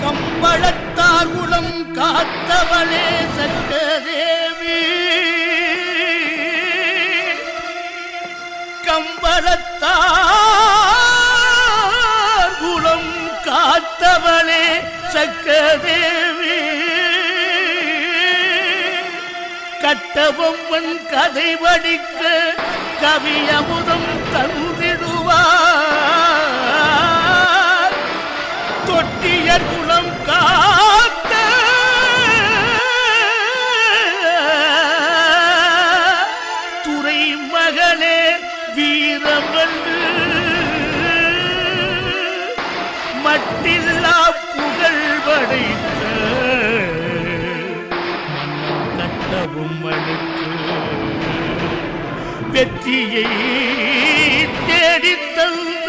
கம்பளத்தார் குலம் காத்தவளே சக்கதேவி, கம்பளத்தார் குலம் காத்தவளே சக்கதேவி, கட்டபொம்மன் கதை படிக்க கவியமுதம் தந்திடுவார், தொட்டியர் குலம் காத்த துறை மகளே வீரமல்லு, மட்டில்லா புகழ் படைத்த கட்டபொம்மனுக்கு வெற்றியை தேடித் தந்த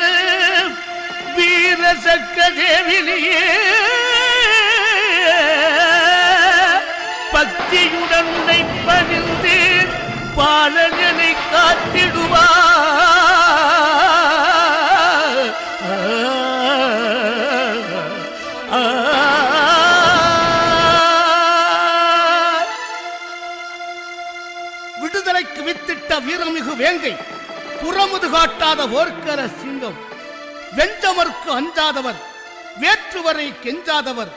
வீர சக்கதேவியே, பக்தியுடன் உன்னை பணிந்தேன் பாலனை காத்திடுவார். விடுதலைக்கு வித்திட்ட வீரமிகு வேங்கை, புறமுது காட்டாத ஓர்க்கர சிங்கம், வெஞ்சமர்க்கு அஞ்சாதவர், வேற்றுவரை கெஞ்சாதவர்,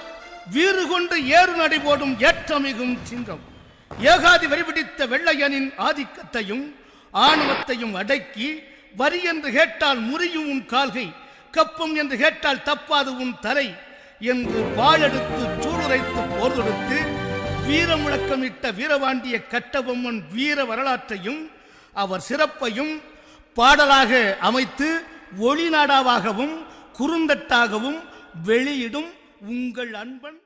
வீறு கொண்டு ஏறு நடை போடும் ஏற்றமிகும் சிங்கம், ஏகாதி வரிபிடித்த வெள்ளையனின் ஆதிக்கத்தையும் ஆணவத்தையும் அடக்கி, வரி என்று கேட்டால் முறியும் உன் கால்கை, கப்பம் என்று கேட்டால் தப்பாது உன் தலை என்று வாளெடுத்து சூளுரைத்து போர் தொடுத்து வீர முழக்கமிட்ட வீரபாண்டிய கட்டபொம்மன் வீர வரலாற்றையும் அவர் சிறப்பையும் பாடலாக அமைத்து ஒளிநாடாவாகவும் குறுந்தட்டாகவும் வெளியிடும் உங்கள் அன்பன்